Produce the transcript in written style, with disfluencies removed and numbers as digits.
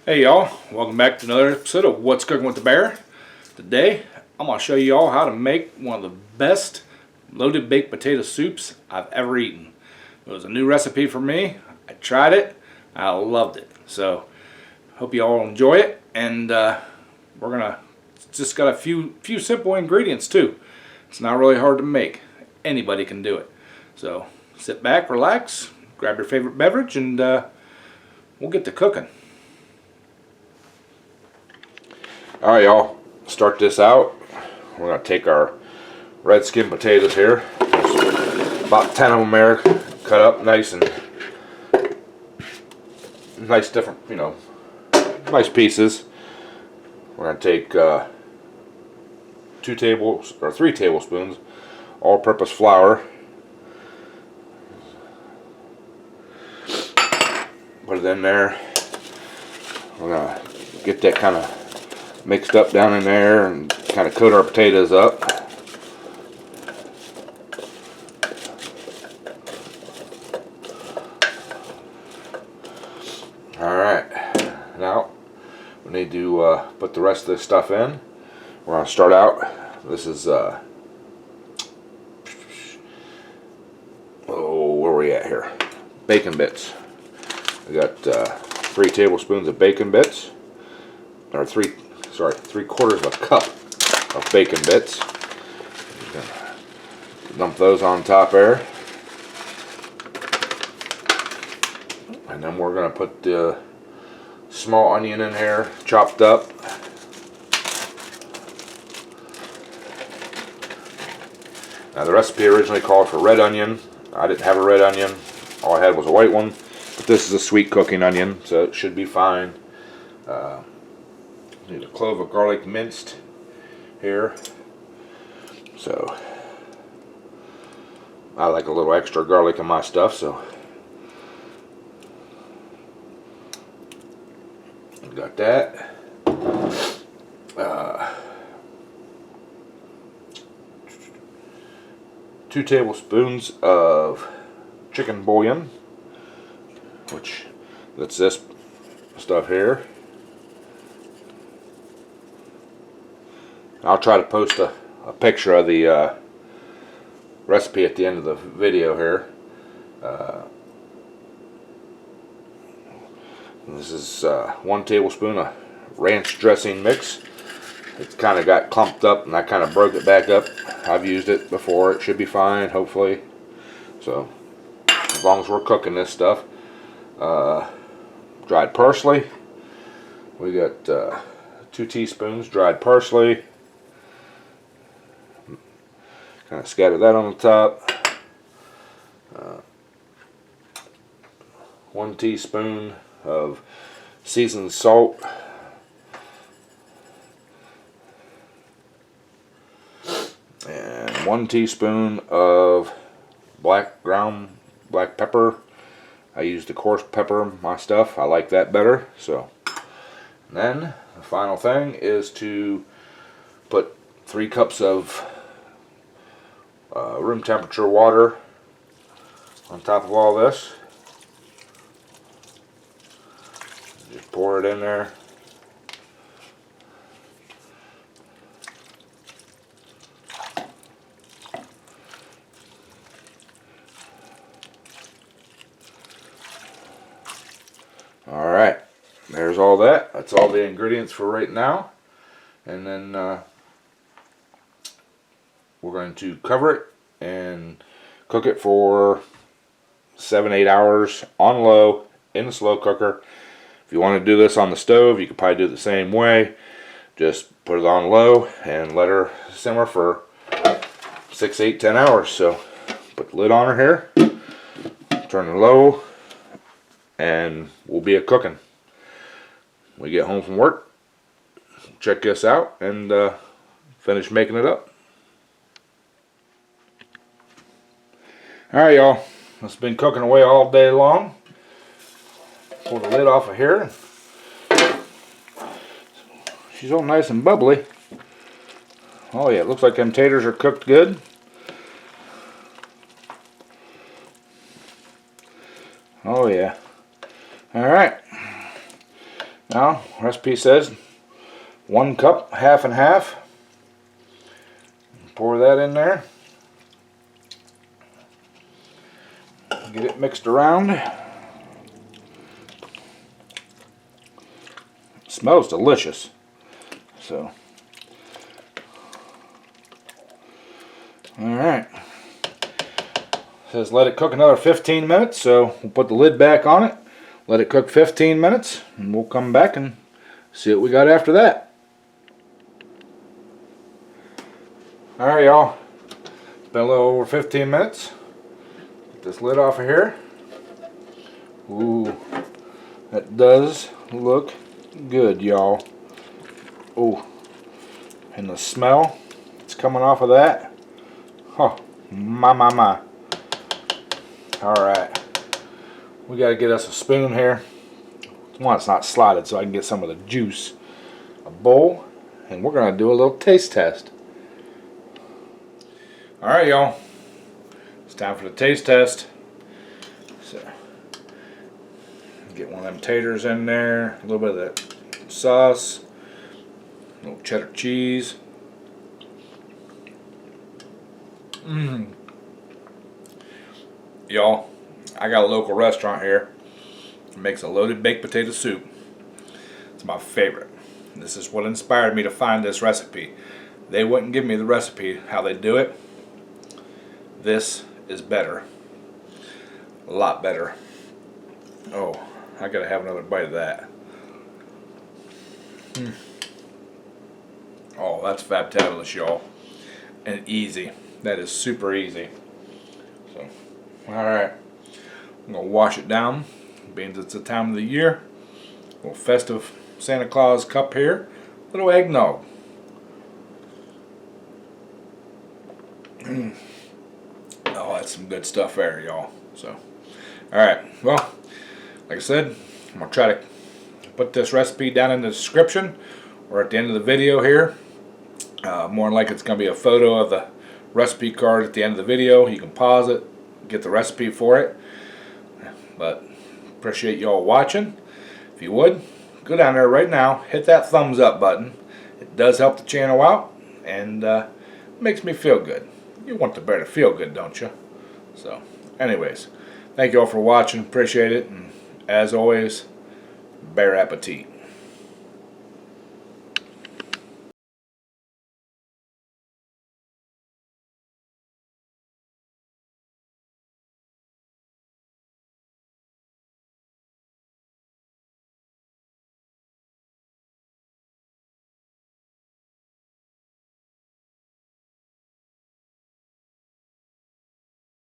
Hey y'all, welcome back to another episode of What's Cooking with the Bear. Today, I'm going to show you all how to make one of the best loaded baked potato soups I've ever eaten. It was a new recipe for me. I tried it. I loved it. So, hope you all enjoy it. And we're going to just got a few simple ingredients too. It's not really hard to make. Anybody can do it. So, sit back, relax, grab your favorite beverage, and we'll get to cooking. Alright y'all, start this out. We're going to take our red skin potatoes here. There's about 10 of them there, cut up nice and nice different, nice pieces. We're going to take 3 tablespoons all-purpose flour. Put it in there. We're going to get that kind of mixed up down in there and kind of coat our potatoes up. Alright, now we need to put the rest of this stuff in. We're going to start out. This is where are we at here? Bacon bits. We got 3 tablespoons of bacon bits, or 3/4 of a cup of bacon bits. Dump those on top there. And then we're going to put the small onion in here, chopped up. Now the recipe originally called for red onion. I didn't have a red onion. All I had was a white one. But this is a sweet cooking onion, so it should be fine. Need a clove of garlic minced here. So I like a little extra garlic in my stuff, so got that. 2 tablespoons of chicken bouillon, which that's this stuff here. I'll try to post a picture of the recipe at the end of the video here. This is 1 tablespoon of ranch dressing mix. It's kind of got clumped up and I kind of broke it back up. I've used it before. It should be fine, hopefully. So, as long as we're cooking this stuff. Dried parsley. We got 2 teaspoons dried parsley. Kind of scatter that on the top. 1 teaspoon of seasoned salt. And 1 teaspoon of ground black pepper. I use the coarse pepper in my stuff. I like that better. So, and then the final thing is to put 3 cups of room temperature water on top of all this. Just pour it in there. Alright, there's all that. That's all the ingredients for right now. And then we're going to cover it and cook it for 7-8 hours on low in the slow cooker. If you want to do this on the stove, you could probably do it the same way. Just put it on low and let her simmer for 6, 8, 10 hours. So put the lid on her here, turn it low, and we'll be a cooking. When we get home from work, check this out and finish making it up. Alright y'all, it's been cooking away all day long. Pull the lid off of here. She's all nice and bubbly. Oh yeah, it looks like them taters are cooked good. Oh yeah. Alright. Now, recipe says 1 cup, half and half. Pour that in there. Get it mixed around. Smells delicious. So, alright. Says let it cook another 15 minutes, so we'll put the lid back on it, let it cook 15 minutes, and we'll come back and see what we got after that. Alright, y'all. It's been a little over 15 minutes. Get this lid off of here. Ooh, that does look good, y'all. Ooh, and the smell that's coming off of that. Oh, my. Alright. We gotta get us a spoon here. One, it's not slotted so I can get some of the juice. A bowl, and we're gonna do a little taste test. Alright, y'all. It's time for the taste test. So, get one of them taters in there, a little bit of that sauce, a little cheddar cheese. Y'all, I got a local restaurant here. It makes a loaded baked potato soup. It's my favorite. This is what inspired me to find this recipe. They wouldn't give me the recipe how they do it. This is better. A lot better. Oh, I gotta have another bite of that. Oh, that's fabulous, y'all. And easy. That is super easy. So, alright. I'm gonna wash it down, being it's the time of the year. A little festive Santa Claus cup here. A little eggnog. Oh, that's some good stuff there, y'all. So, alright. Well, like I said, I'm gonna try to put this recipe down in the description or at the end of the video here. More than likely it's going to be a photo of the recipe card at the end of the video. You can pause it, get the recipe for it. But appreciate y'all watching. If you would, go down there right now, hit that thumbs up button. It does help the channel out and makes me feel good. You want the bear to feel good, don't you? So, anyways, thank you all for watching. Appreciate it. And as always, bear appetit.